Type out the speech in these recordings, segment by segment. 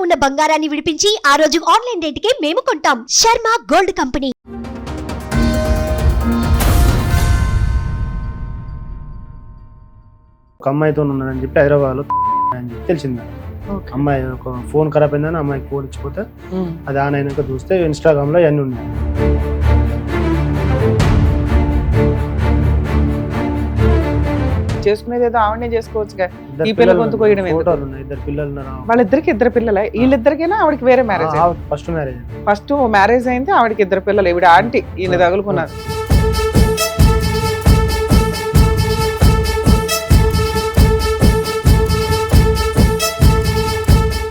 ఉన్న బంగారాన్ని విడిపించి ఆ రోజు ఆన్లైన్ రేటుకే మేము కొంటాం. Sharma gold company. ఒక అమ్మాయితో ఉన్నాడని చెప్పి హైదరాబాద్ లో అని చెప్పి తెలిసింది. అమ్మాయి ఒక ఫోన్ ఖరాబ్ అయిందని అమ్మాయికి ఫోన్ ఇచ్చిపోతే అది ఆన్ అయినాక చూస్తే ఇన్స్టాగ్రామ్ లో ఇవన్నీ ఉన్నాయి. చేసుకునేది ఏదో ఆవిడనే చేసుకోవచ్చుగా. ఈ పిల్ల గొంతు కోయడం ఇద్దరు పిల్లలు, వాళ్ళిద్దరికి ఇద్దరు పిల్లలే. వీళ్ళిద్దరికైనా ఆవిడకి వేరే మ్యారేజ్? ఫస్ట్ మ్యారేజ్ అయింది, ఆవిడకి ఇద్దరు పిల్లలు. ఈవిడ ఆంటీ, ఈయన తగులుకున్నారు.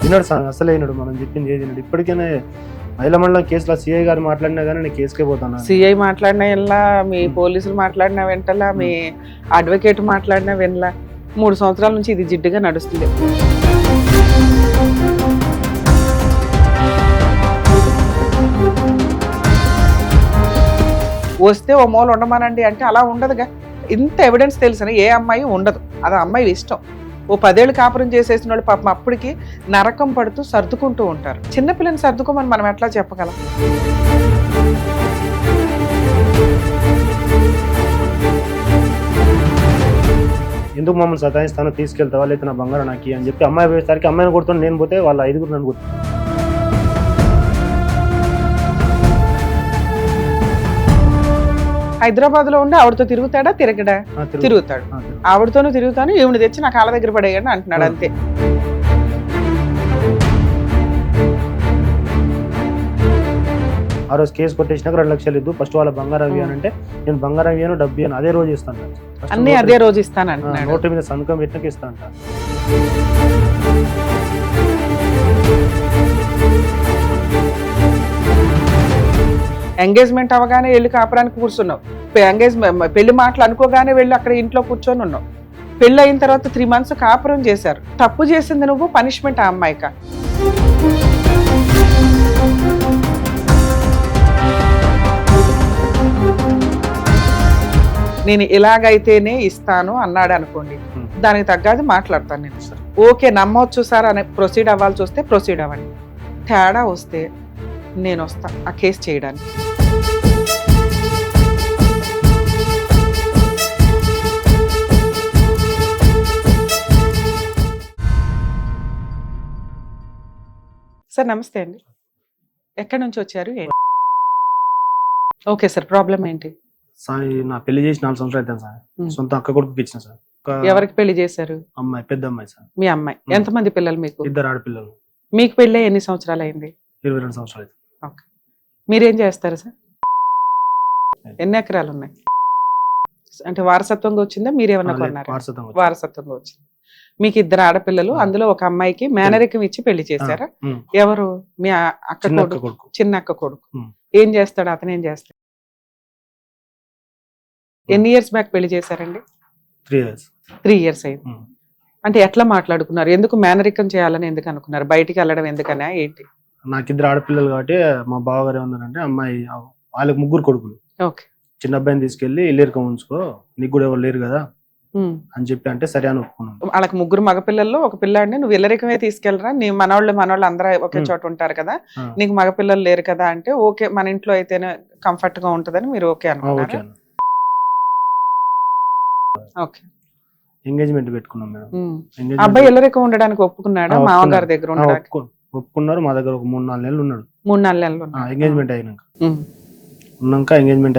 విన్నాడు సార్, అసలే విన్నాడు, మనం చెప్పింది ఏది విన్నాడు. ఇప్పటికైనా మహిళా మండలం కేసులో సిఐ గారు మాట్లాడినా కానీ నేను కేసుకే పోతాను. సిఐ మాట్లాడినా వినలా, మీ పోలీసులు మాట్లాడినా వెంటలా, మీ అడ్వకేట్ మాట్లాడినా వినలా. 3 సంవత్సరాల నుంచి ఇది జిడ్డుగా నడుస్తుంది. వస్తే ఓ మూల ఉండమానండి అంటే అలా ఉండదుగా. ఇంత ఎవిడెన్స్ తెలిసిన ఏ అమ్మాయి ఉండదు, అది అమ్మాయి ఇష్టం. ఓ 10 ఏళ్ళు కాపురం చేసేసిన వాళ్ళు పాపం అప్పటికి నరకం పడుతూ సర్దుకుంటూ ఉంటారు. చిన్నపిల్లని సర్దుకోమని మనం ఎట్లా చెప్పగలం? ఎందుకు మమ్మల్ని సతాయిస్తానో తీసుకెళ్తావా లేదా నా బంగారం నాకి అని చెప్పి అమ్మాయి పోయేసరికి అమ్మాయిని కొడుతాను, నేను పోతే వాళ్ళ 5 నన్ను కొడుతాను. హైదరాబాద్ లో ఉండి ఆవిడతో తిరుగుతాడా? తిరగడా? తిరుగుతాడు. ఆవిడతోనూ తిరుగుతాను, ఈవిడ తెచ్చి నా కాళ్ళ దగ్గర పడేయండి అంటున్నాడు, అంతే. ఆ రోజు కేసు కొట్టేసినాక 2 లక్షలు ఇద్దు, ఫస్ట్ వాళ్ళ బంగారం ఇవ్వను అంటే నేను బంగారం ఇవ్వను, డబ్బు ఇవ్వను, అదే రోజు ఇస్తాను, అన్ని అదే రోజు ఇస్తాను అంటున్నాడు. నోటి మీద సంతకం పెట్టినాక ఇస్తా అంట. ఎంగేజ్మెంట్ అవగానే వెళ్ళి కాపురానికి కూర్చున్నావు. పెళ్లి మాటలు అనుకోగానే వెళ్ళి అక్కడ ఇంట్లో కూర్చొని ఉన్నావు. పెళ్లి అయిన తర్వాత 3 months కాపురం చేశారు. తప్పు చేసింది నువ్వు, పనిష్మెంట్ ఆ అమ్మాయికా? నేను ఇలాగైతేనే ఇస్తాను అన్నాడు అనుకోండి, దానికి తగ్గది మాట్లాడతాను నేను. ఓకే నమ్మవచ్చు సార్ అని ప్రొసీడ్ అవ్వాల్సి వస్తే ప్రొసీడ్ అవ్వండి. తేడా వస్తే నేను వస్తా ఆ కేసు చేయడానికి. సార్ నమస్తే అండి, ఎక్కడి నుంచి వచ్చారు? ఓకే సార్, ప్రాబ్లం ఏంటి? సార్ నా పెళ్లి చేసి 4 సంవత్సరాలు అవుతాను సార్. సొంత అక్క కొడుకుకి ఇచ్చిన సార్. ఎవరికి పెళ్లి చేశారు? అమ్మాయి, పెద్ద అమ్మాయి సార్. మీ అమ్మాయి. ఎంతమంది పిల్లలు మీకు? 2 ఆడపిల్లలు. మీకు పెళ్ళి ఎన్ని సంవత్సరాలు అయింది? 22 సంవత్సరాలు. ఓకే, మీరేం చేస్తారు సార్? ఎన్ని ఎకరాలు ఉన్నాయి? అంటే వారసత్వంగా వచ్చిందా, మీరేమన్నా కొన్నారా? వారసత్వంగా వచ్చింది. మీకు 2 ఆడపిల్లలు, అందులో ఒక అమ్మాయికి మేనరికం ఇచ్చి పెళ్లి చేశారా? ఎవరు? మీ అక్క కొడుకు, చిన్న అక్క కొడుకు. ఏం చేస్తాడు అతను? ఏం చేస్తాడు? ఎన్ని ఇయర్స్ బ్యాక్ పెళ్లి చేశారండి? 3 years అయింది. అంటే ఎట్లా మాట్లాడుకున్నారు? ఎందుకు మేనరికం చేయాలని ఎందుకు అనుకున్నారు? బయటికి వెళ్ళడం ఎందుకనా ఏంటి? నాకు 2 ఆడపిల్లలు కాబట్టి మా బావగారు ఏమన్నారంటే, అమ్మాయి వాళ్ళకి 3 కొడుకులు, చిన్న అబ్బాయిని తీసుకెళ్లి ఇల్లేరుకం ఉంచుకో, నీకు కూడా ఎవరు లేరు కదా అని చెప్పి అంటే సరే అని ఒప్పుకున్నాను. వాళ్ళకి 3 మగపిల్లల్లో ఒక పిల్లాడిని నువ్వు ఇల్లరికమే తీసుకెళ్ళరా, నీ మనవాళ్ళు అందరూ ఒకే చోట ఉంటారు కదా, నీకు మగపిల్లలు లేరు కదా అంటే ఓకే మన ఇంట్లో అయితేనే కంఫర్ట్ గా ఉంటదని మీరు ఓకే అనుకున్నారు. ఓకే, ఎంగేజ్మెంట్ పెట్టుకున్నాం మేడం. అబ్బాయి ఇల్లరికం ఉండడానికి ఒప్పుకున్నాడా? మామగారి దగ్గర ఒప్పుకున్నారు. మా దగ్గర ఒక 3-4 నెలలు ఉన్నాడు. 3-4 నెలలు ఎంగేజ్మెంట్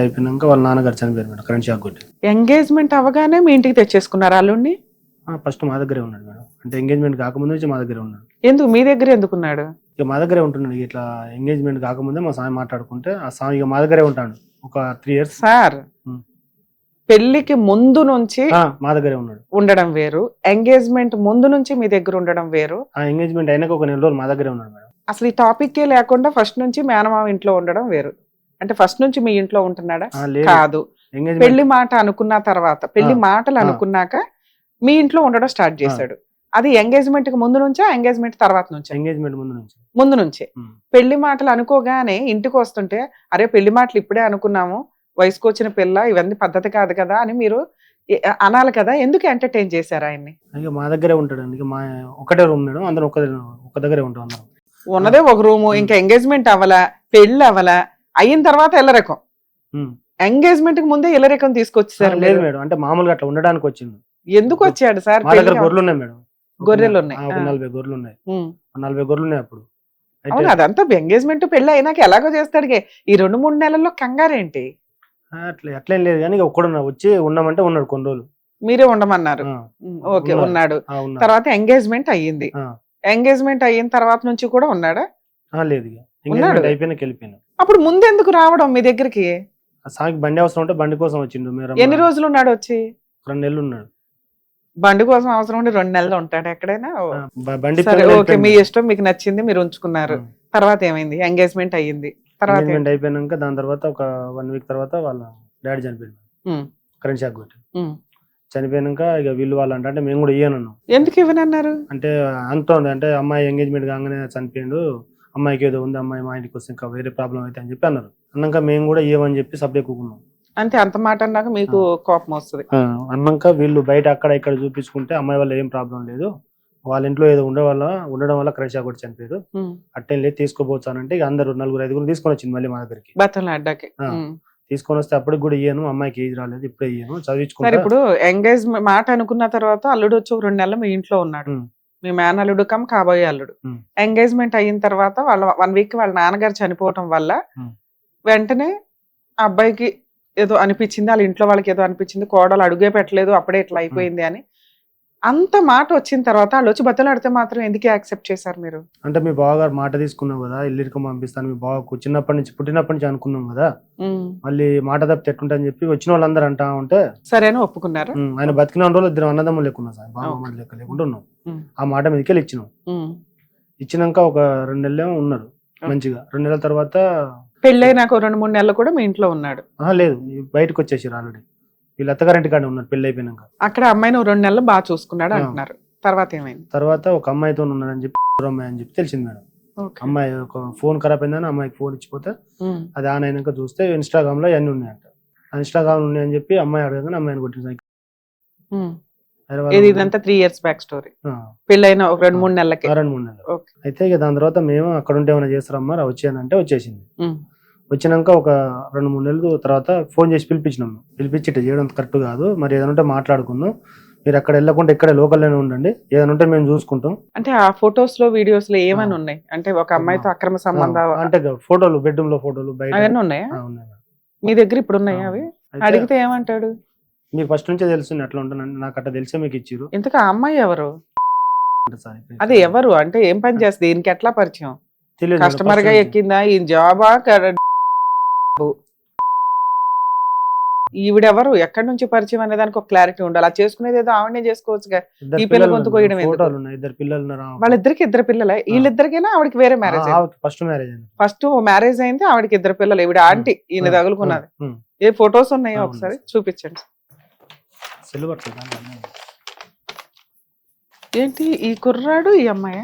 అయిపోయినాక వాళ్ళ నాన్నగారు చనిపోయారు మేడం, కరెంట్ షాక్ కొట్టి. ఎంగేజ్మెంట్ అవగానే మీ ఇంటికి తెచ్చేసుకున్నారు అల్లుడిని? ఫస్ట్ మా దగ్గరే ఉన్నాడు మేడం. అంటే ఎంగేజ్మెంట్ కాకముందు నుంచి మా దగ్గరే ఉన్నాడు. ఎందుకు మీ దగ్గర ఎందుకున్నాడు? ఇక మా దగ్గరే ఉంటున్నాడు. ఇట్లా ఎంగేజ్మెంట్ కాకముందే మా స్వామి మాట్లాడుకుంటే ఆ స్వామి ఇక మా దగ్గరే ఉంటాడు ఒక 3 years. సార్ పెళ్లికి ముందు నుంచి మా దగ్గరే ఉన్నాడు ఉండడం వేరు, ఎంగేజ్మెంట్ ముందు నుంచి మీ దగ్గర ఉండడం వేరు. ఎంగేజ్మెంట్ అయినాక ఒక 1 నెల రోజులు మా దగ్గరే ఉన్నాడు మేడం. అసలు ఈ టాపిక్ లేకుండా ఫస్ట్ నుంచి మేనమామ ఇంట్లో ఉండడం వేరు. అంటే ఫస్ట్ నుంచి మీ ఇంట్లో ఉంటున్నాడా? కాదు, పెళ్లి మాట అనుకున్న తర్వాత, పెళ్లి మాటలు అనుకున్నాక మీ ఇంట్లో ఉండడం స్టార్ట్ చేశాడు. అది ఎంగేజ్మెంట్ కి ముందు నుంచా, ఎంగేజ్మెంట్ తర్వాత నుంచా? ఎంగేజ్మెంట్ ముందు నుంచే. పెళ్లి మాటలు అనుకోగానే ఇంటికి వస్తుంటే అరే పెళ్లి మాటలు ఇప్పుడే అనుకున్నాము, వయసుకు వచ్చిన పిల్ల, ఇవన్నీ పద్ధతి కాదు కదా అని మీరు అనాలి కదా. ఎందుకు ఎంటర్టైన్ చేశారు ఆయన్ని? మా దగ్గరే ఉంటాడు. మా ఒకటే రూమ్ మేడం, అందరం ఒక దగ్గరే ఉంటాం. ఉన్నదే ఒక రూము, ఇంకా ఎంగేజ్మెంట్ అవ్వలా, పెళ్లి అవ్వలా, అయిన తర్వాత ఇల్లరికం. ఎంగేజ్మెంట్ కి ముందే ఇల్లరికం తీసుకొచ్చేసారు. లేదు మేడం, అంటే మామూలుగా అట్లా ఉండడానికి వచ్చింది. ఎందుకు వచ్చాడు సార్? మా దగ్గర గొర్రెలు ఉన్నాయి మేడం, గొర్రెలు ఉన్నాయి, 40 గొర్రెలు ఉన్నాయి, 40 గొర్రెలు ఉన్నాయి అప్పుడు. అవును, అదంతా ఎంగేజ్మెంట్ పెళ్లి అయినాక ఎలాగో చేస్తాడు. ఈ 2-3 నెలల్లో కంగారేంటి? అట్లా ఎట్లేం లేదు కానీ ఒక్కడున్నా వచ్చి ఉన్నామంటే ఉన్నాడు కొన్ని రోజులు. మీరే ఉండమన్నారు. ఓకే, ఉన్నాడు. తర్వాత ఎంగేజ్మెంట్ అయ్యింది. ఎంగేజ్మెంట్ అయిన తర్వాత నుంచి కూడా ఉన్నాడా? లేదు, ఎంగేజ్మెంట్ అయిపోయినాక వెళ్ళిపోయినా. అప్పుడు ముందెందుకు రావడం మీ దగ్గరికి? సాకి బండి అవసరం ఉంటే బండి కోసం వచ్చిండు. ఎన్ని రోజులు ఉన్నాడు వచ్చి? 2 నెలలు ఉన్నాడు. బండి కోసం అవసరం ఉండి 2 నెలలు ఉంటాడు ఎక్కడైనా? ఓకే, మీ ఇష్టం, మీకు నచ్చింది, మీరు ఉంచుకున్నారు. తర్వాత ఏమైంది? ఎంగేజ్మెంట్ అయ్యింది, తర్వాత అయిపోయినాక దాని తర్వాత ఒక 1 వీక్ తర్వాత వాళ్ళ డాడీ చనిపోయింది, కరెంట్ షాక్ కొట్టి. చనిపోయినాక ఇక వీళ్ళు వాళ్ళు అంటే మేము కూడా ఇయ్యనన్నాం. ఎందుకు ఇవ్వనన్నారు? అంటే అంతోంది, అంటే అమ్మాయి ఎంగేజ్మెంట్ కాగానే చనిపోయిండు, అమ్మాయికి ఏదో ఉంది, అమ్మాయి మా ఇంటికి వస్తే ఇంకా వేరే ప్రాబ్లం అయితే అని చెప్పి అన్నారు. అన్నాక మేము కూడా ఇవ్వమని చెప్పి సబ్జెక్ట్ కూకున్నాం. అంటే అంత మాట అన్నాక మీకు కోపం వస్తుంది. అన్నాక వీళ్ళు బయట అక్కడ ఇక్కడ చూపించుకుంటే అమ్మాయి వల్ల ఏం ప్రాబ్లం లేదు, వాళ్ళ ఇంట్లో ఏదో ఉండడం వల్ల కరెంట్ షాక్ కొట్టి చనిపోయారు, అట్టేం లేదు తీసుకోపోతానంటే ఇక అందరు 4-5 తీసుకొని వచ్చింది మళ్ళీ మా దగ్గరికి. బతలు అడ్డాకి తీసుకొని వస్తే అప్పటికి కూడా ఇయ్యాను, అమ్మాయికి ఏజ్ రాలేదు, ఇప్పుడే ఇయ్యాను, చదివించుకుంటా. ఇప్పుడు ఎంగేజ్మెంట్ మాట అనుకున్న తర్వాత అల్లుడు వచ్చి 2 నెలలు మీ ఇంట్లో ఉన్నాడు, మీ మేనల్లుడు కమ్ కాబోయే అల్లుడు. ఎంగేజ్మెంట్ అయిన తర్వాత వాళ్ళ 1 వీక్ వాళ్ళ నాన్నగారు చనిపోవటం వల్ల వెంటనే ఆ అబ్బాయికి ఏదో అనిపించింది, వాళ్ళ ఇంట్లో వాళ్ళకి ఏదో అనిపించింది, కోడలు అడుగే పెట్టలేదు, అప్పుడే ఇట్లా అయిపోయింది అని అంత మాట వచ్చిన తర్వాత వాళ్ళు వచ్చి బతలాడితే మాత్రం ఎందుకు యాక్సెప్ట్ చేశారు మీరు? అంటే మీ బావగారు మాట తీసుకున్నాం కదా, ఇల్లురికం పంపిస్తాను, మీ బావకు పుట్టినప్పటి నుంచి అనుకున్నాం కదా, మళ్ళీ మాట తప్పితే ఎట్టుంటని చెప్పి వచ్చిన వాళ్ళందరూ అంటా ఉంటే సరేనా ఒప్పుకున్నారు. ఆయన బతికిన రోజులు 2 అన్నదమ్ములు లెక్కున్నాం సార్, బావ లెక్క లేకుండా ఉన్నాం. ఆ మాట మీదకి ఇచ్చినాం. ఇచ్చినాక ఒక 2 నెలలు ఉన్నారు మంచిగా. 2 నెలల తర్వాత పెళ్ళైనాక 2-3 నెలలు కూడా మీ ఇంట్లో ఉన్నాడు? లేదు, బయటకు వచ్చేసారు ఆల్రెడీ. వీళ్ళు అత్తగారింటి కాడ ఉన్నారు పెళ్లి అయిపోయినాక. అక్కడ అమ్మాయిని 2 నెలలు బాగా చూసుకున్నాడు అంటున్నారు. తర్వాత ఏమైంది? తర్వాత ఒక అమ్మాయితో ఉన్నాడని చెప్పి అమ్మాయి అని చెప్పి తెలిసింది మేడం. అమ్మాయి ఒక ఫోన్ ఖరాబ్ అయిందని అమ్మాయికి ఫోన్ ఇచ్చిపోతే అది ఆన్ అయినాక చూస్తే ఇన్స్టాగ్రామ్ లో అన్ని ఉన్నాయంట. ఇన్స్టాగ్రామ్ ఉన్నాయని చెప్పి అమ్మాయి అడగగానే అమ్మాయిని కొట్టింది. ఇదంతా 3 years బ్యాక్ స్టోరీ. పెళ్ళైన 2-3 నెలలకి. 2-3 నెలలు. అయితే ఇక దాని తర్వాత మేము అక్కడ ఉంటే ఏమైనా చేస్తారమ్మా వచ్చానంటే వచ్చేసింది. వచ్చినాక ఒక 2-3 నెలలు తర్వాత ఫోన్ చేసి పిలిపించినాం. పిలిపించి ఇట్లా చేయడం కరెక్ట్ కాదు, మరి ఏదైనా ఉంటే మాట్లాడుకుందాం, మీరు అక్కడ వెళ్ళకుండా ఇక్కడే లోకల్లోనే ఉండండి, ఏదైనా ఉంటే మేము చూసుకుంటాం. అంటే ఆ ఫొటోస్ లో వీడియోస్ లో ఏమైనా ఉన్నాయి? అంటే ఒక అమ్మాయితో అక్రమ సంబంధాలు అంటే ఫోటోలు, బెడ్రూమ్ లో ఫోటోలు బయట అవన్నీ ఉన్నాయా మీ దగ్గర? ఇప్పుడు ఉన్నాయా అవి? అడిగితే ఏమంటాడు? మీకు ఫస్ట్ నుంచే తెలుసు అట్లా ఉంటానండి, నాకు అట్లా తెలిసే మీకు ఇచ్చిరు. ఇంతకు ఆ అమ్మాయి ఎవరు? అదే ఎవరు అంటే ఏం పని చేస్తుంది, దీనికి ఎట్లా పరిచయం? కస్టమర్ గా ఎక్కిందా, ఈ జాబా? ఈవిడెవరు, ఎక్కడి నుంచి పరిచయం అనే దానికి ఒక క్లారిటీ ఉండాలి. అలా చేసుకునేది ఏదో ఆవిడనే చేసుకోవచ్చుగా. ఈ పిల్ల గొంతు కోయడం ఎందుకు? వాళ్ళిద్దరికి 2 పిల్లలే? వీళ్ళిద్దరికైనా ఆవిడకి వేరే మ్యారేజ్? ఫస్ట్ మ్యారేజ్ అయింది, ఆవిడకి 2 పిల్లలు. ఈవిడ ఆంటీ, ఈయన తగులుకున్నది. ఏ ఫొటోస్ ఉన్నాయో ఒకసారి చూపించండి. ఏంటి ఈ కుర్రాడు ఈ అమ్మాయి?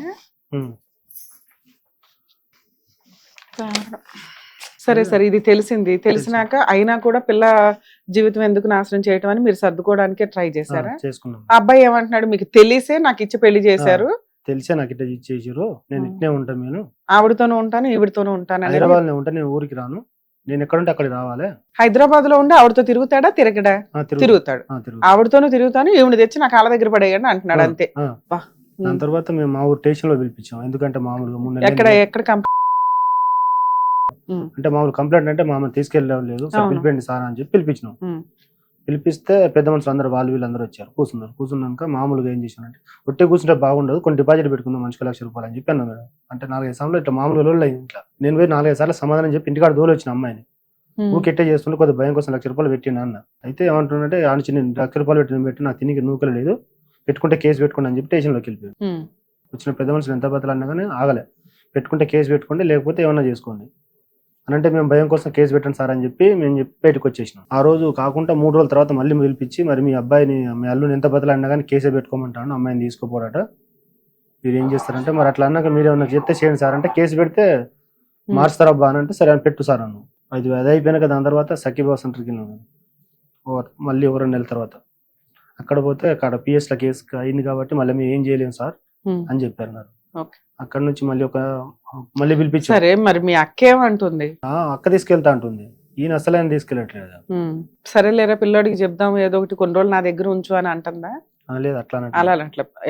సరే సరే, ఇది తెలిసింది. తెలిసినాక అయినా కూడా పిల్ల జీవితం ఎందుకు నాశనం చేయటం అని మీరు సర్దుకోవడానికే ట్రై చేశారా? ఆ అబ్బాయి ఏమంటున్నాడు? మీకు తెలిసే నాకు ఇచ్చి పెళ్లి చేశారు, తెలిసే నాకు ఇట్లా ఇచ్చేసారు, నేను ఇట్నే ఉంటాను, నేను ఆవిడతోనూ ఉంటాను, ఈవిడతోనూ ఉంటాను, హైదరాబాద్ లో ఉంటాను, నేను ఊరికి రాను, నేను ఎక్కడుంటే అక్కడ రావాలి. హైదరాబాద్ లో ఉండి ఆవిడతో తిరుగుతాడా? తిరగడా? తిరుగుతాడు. ఆవిడతోనూ తిరుగుతాను, ఈవిడ తెచ్చి నా కాళ్ళ దగ్గర పడేయండి అంటున్నాడు అంతే. దాని తర్వాత మేము మా ఊరు స్టేషన్ లో పిలిపించాం. ఎందుకంటే మామూలుగా ఎక్కడ అంటే మామూలు కంప్లైంట్ అంటే మామూలు తీసుకెళ్ళలేదు, పిలిపండి సార్ అని చెప్పి పిలిపించినాం. పిలిపిస్తే పెద్ద మనుషులు అందరూ వీళ్ళందరూ వచ్చారు, కూర్చున్నారు. కూర్చున్నాక మామూలుగా ఏం చేశానంటే ఒట్టి కూర్చుంటే బాగుండదు, కొన్ని డిపాజిట్ పెట్టుకుందాం మనిషికి ₹1,00,000 అని చెప్పి అన్నా మేడం. అంటే 4-5 సార్లు ఇట్లా మామూలుగా రోజులు అయింది. ఇట్లా నేను పోయి 4-5 సార్లు సమాధానం చెప్పి ఇంటికాడ దోలు వచ్చిన అమ్మాయిని ఊకెట్టే చేస్తుంటే కొద్దిగా భయం కోసం ₹1,00,000 పెట్టిన అన్న. అయితే ఏమంటుంటే ఆలోచి నేను ₹1,00,000 పెట్టి నాకు తినికి నూకలు లేదు, పెట్టుకుంటే కేసు పెట్టుకోండి అని చెప్పి స్టేషన్లోకి వెళ్ళిపోయాడు. వచ్చిన పెద్ద మనుషులు ఎంత బతలు అన్నా కానీ ఆగలే, పెట్టుకుంటే కేసు పెట్టుకోండి లేకపోతే ఏమన్నా చేసుకోండి అని అంటే మేము భయం కోసం కేసు పెట్టండి సార్ అని చెప్పి మేము చెప్పి బయటకు వచ్చేసినాం. ఆ రోజు కాకుండా 3 రోజుల తర్వాత మళ్ళీ పిలిపించి మరి మీ అబ్బాయిని మీ అల్లుని ఎంత బతలు అన్నా కానీ కేసే పెట్టుకోమంటాను, అమ్మాయిని తీసుకోపోడట, మీరు ఏం చేస్తారంటే మరి అట్లా అన్నాక మీరు ఏమన్నా చెప్తే చేయండి సార్ అంటే కేసు పెడితే మార్చుతారబ్బా అని అంటే సరే అని పెట్టు సార్ అన్నాను. అది అయిపోయినాక దాని తర్వాత సఖీబాబు సెంటర్కి వెళ్ళాను మళ్ళీ 2 నెలల తర్వాత. అక్కడ పోతే అక్కడ పిఎస్ల కేసు అయింది కాబట్టి మళ్ళీ మేము ఏం చేయలేము సార్ అని చెప్పారు. ఓకే. అక్కడ నుంచి మళ్ళీ పిలిపించారు. సరే మరి మీ అక్క ఏమంటుంది? అక్క తీసుకెళ్తా అంటుంది, ఈయన అసలు ఆయన తీసుకెళ్ళట్లేదు. సరేలేరా పిల్లోడికి చెప్దాం ఏదో ఒకటి కొన్ని రోజులు నా దగ్గర ఉంచు అని అంటుందా? లేదు అట్లా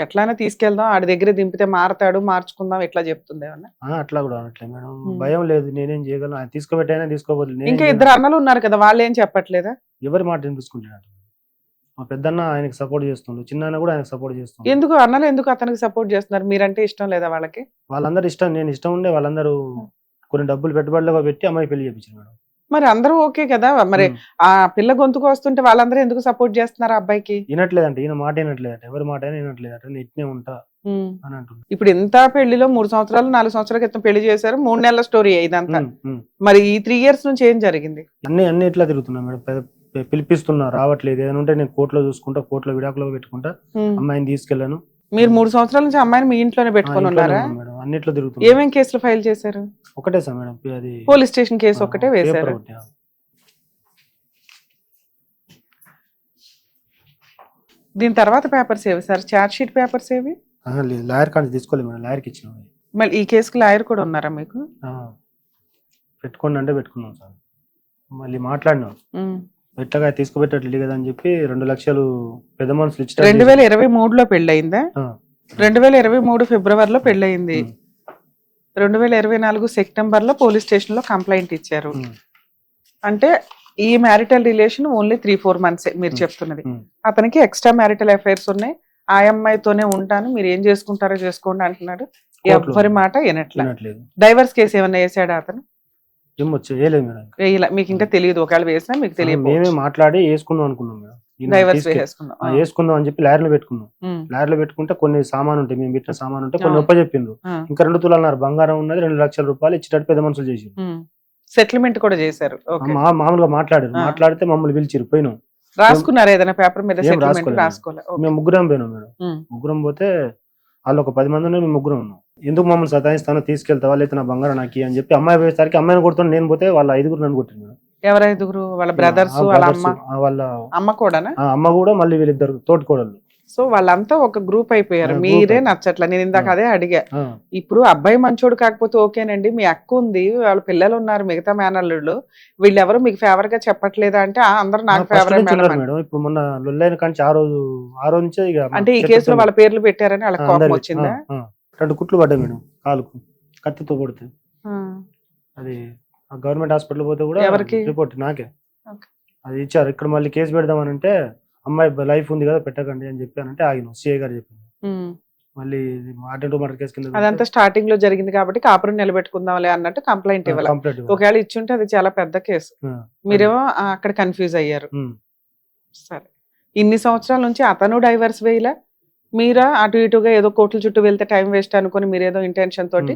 ఎట్లానే తీసుకెళ్దాం, ఆడి దగ్గర దింపితే మారతాడు, మార్చుకుందాం ఇట్లా చెప్తుంది ఏమన్నా? అట్లా కూడా అనట్లేదు మేడం, భయం లేదు, నేనేం చేయగలను, ఆయన తీసుకోబెట్టైనా తీసుకోబోతుంది. ఇంకా ఇద్దరు అన్నలు ఉన్నారు కదా, వాళ్ళు ఏం చెప్పట్లేదా? ఎవరి మాట వినిపించుకుంటున్నాడు. మా పెద్దన్న ఆయనకి సపోర్ట్ చేస్తుండు, చిన్న కూడా ఆయనకు సపోర్ట్ చేస్తుంది. ఎందుకు అన్నలు ఎందుకు అతనికి సపోర్ట్ చేస్తున్నారు? మీరంటే ఇష్టం లేదా వాళ్ళకి? వాళ్ళందరూ ఇష్టం, నేను ఇష్టం ఉండే వాళ్ళందరూ కొన్ని డబ్బులు పెట్టుబడిలో పెట్టి అమ్మాయి పెళ్లి చేయించారు మేడం. మరి అందరూ ఓకే కదా, మరి ఆ పిల్ల గొంతుకు వస్తుంటే వాళ్ళందరూ ఎందుకు సపోర్ట్ చేస్తున్నారు అబ్బాయికి? వినట్లేదంటే, ఈయన మాట వినట్లేదట, ఎవరి మాట అయినా వినట్లేదట, నేను ఇట్నే ఉంటా అని అంటుంది. ఇప్పుడు ఇంత పెళ్లిలో 3 సంవత్సరాలు 4 సంవత్సరాల క్రితం పెళ్లి చేశారు, 3 నెలల స్టోరీ ఇదంతా. మరి ఈ 3 years నుంచి ఏం జరిగింది? అన్ని ఎట్లా తిరుగుతున్నా మేడం, పిలిపిస్తున్నా రావట్లేదు, ఏదైనా ఉంటే నేను కోర్టులో చూసుకుంటా, కోర్టులో విడాకులో పెట్టుకుంటా, అమ్మాయిని తీసుకెళ్ళాను. మీరు 3 సంవత్సరాల నుంచి అమ్మాయిని మీ ఇంట్లోనే పెట్టుకొని ఉన్నారా? అన్నిట్లో తిరుగుతున్నా. ఏమేం కేసులు ఫైల్ చేశారు? ఒకటే సార్ మేడం, అది పోలీస్ స్టేషన్ కేసు ఒకటే వేశారు. దీని తర్వాత పేపర్స్ ఏవి సార్? చార్జ్ షీట్ పేపర్స్ ఏవి? లాయర్ కానీ తీసుకోలేదు మేడం, లాయర్కి ఇచ్చిన. మళ్ళీ ఈ కేసుకి లాయర్ కూడా ఉన్నారా మీకు? పెట్టుకోండి అంటే పెట్టుకున్నాం సార్, మళ్ళీ మాట్లాడినాం, ఎట్లాగా తీసుకుపెట్టట్లేదు కదా అని చెప్పి 2 లక్షలు పెద్ద మనుషులు ఇచ్చి 2023లో పెళ్ళయిందా? 2023 ఫిబ్రవరిలో పెళ్ళయింది. 2024 సెప్టెంబర్ లో పోలీస్ స్టేషన్ లో కంప్లైంట్ ఇచ్చారు. అంటే ఈ మ్యారిటల్ రిలేషన్ ఓన్లీ 3-4 months మీరు చెప్తున్నది. అతనికి ఎక్స్ట్రా మ్యారిటల్ అఫైర్స్ ఉన్నాయి, ఆ అమ్మాయితోనే ఉంటాను, మీరు ఏం చేసుకుంటారో చేసుకోండి అంటున్నాడు. ఎవరి మాట వినట్లేదు. డైవర్స్ కేసు ఏమన్నా వేసాడా అతను? మీకు ఇంకా తెలియదు, ఒకవేళ వేసినా మీకు తెలియదు. మేమే మాట్లాడి వేసుకుందాం అనుకున్నాం మేడం, వేసుకుందాం అని చెప్పి లాయర్లు పెట్టుకున్నాం. లాయర్లు పెట్టుకుంటే కొన్ని సామాన్ ఉంటాయి, మేము పెట్టిన సామాన్ ఉంటే కొన్ని చెప్పిండ్రు. ఇంకా 2 తులాలు బంగారం ఉన్నది, 2 లక్షల రూపాయలు ఇచ్చేటట్టు పెద్ద మనుషులు చేసి సెటిల్మెంట్ కూడా చేశారు. మామూలుగా మాట్లాడితే మమ్మల్ని పిలిచిరు, పోయినాం. రాసుకున్నారు ఏదైనా పేపర్ మీద? మేము ముగ్గురం పోయినాం మేడం. ముగ్గురం పోతే వాళ్ళు ఒక 10 మంది మేము ముగ్గురం ఉన్నాం. ఎందుకు మమ్మల్ని సతాయిస్తానో, తీసుకెళ్తావా లేదా నా బంగారం నాకి అని చెప్పి అమ్మాయి పోయేసరికి అమ్మాయిని కొడుతాను, నేను పోతే వాళ్ళ 5 నన్ను కొట్టింది మేడం. ఎవరు 5? వాళ్ళ బ్రదర్స్, వాళ్ళ అమ్మ కూడా? అమ్మ కూడా, మళ్ళీ వీళ్ళిద్దరు తోటికోడళ్ళు. సో వాళ్ళంతా ఒక గ్రూప్ అయిపోయారు, మీరే నచ్చట్లా. నేను ఇందాక అదే అడిగా. ఇప్పుడు అబ్బాయి మంచోడు కాకపోతే ఓకేనండి, మీ అక్క ఉంది, వాళ్ళ పిల్లలు ఉన్నారు, మిగతా మేనల్లుళ్ళు, వీళ్ళెవరు మీకు ఫేవర్ గా చెప్పట్లేదా అంటే అందరూ నాకు ఫేవర్. ఇప్పుడు మొన్న లొల్లైన కానీ ఆ రోజు నుంచి అంటే ఈ కేసులో వాళ్ళ పేర్లు పెట్టారని వాళ్ళకి కోపం వచ్చిందా? 2 కుట్లు పడ్డాయి మేడం కాలుకు, కత్తితో కొడితే. అది గవర్నమెంట్ హాస్పిటల్ పోతే కూడా రిపోర్ట్ నాకే అది ఇచ్చారు. ఇక్కడ మళ్ళీ కేసు పెడదామని అంటే అమ్మాయి లైఫ్ ఉంది కదా పెట్టకండి అని చెప్పానంటే ఆగిన సిఐ గారు చెప్పింది. మళ్ళీ మర్డర్ కేసు కింద అదంతా స్టార్టింగ్ లో జరిగింది కాబట్టి కాపురం నిలబెట్టుకుందాంలే అన్నట్టు కంప్లైంట్ ఇవ్వాలి. ఒకవేళ ఇచ్చుంటే అది చాలా పెద్ద కేసు, మీరేమో అక్కడ కన్ఫ్యూజ్ అయ్యారు. సరే, ఇన్ని సంవత్సరాల నుంచి అతను డైవర్స్ వేయలే, మీరా అటు ఇటుగా ఏదో కోర్టుల చుట్టూ వెళ్తే టైం వేస్ట్ అనుకుని మీరేదో ఇంటెన్షన్ తోటి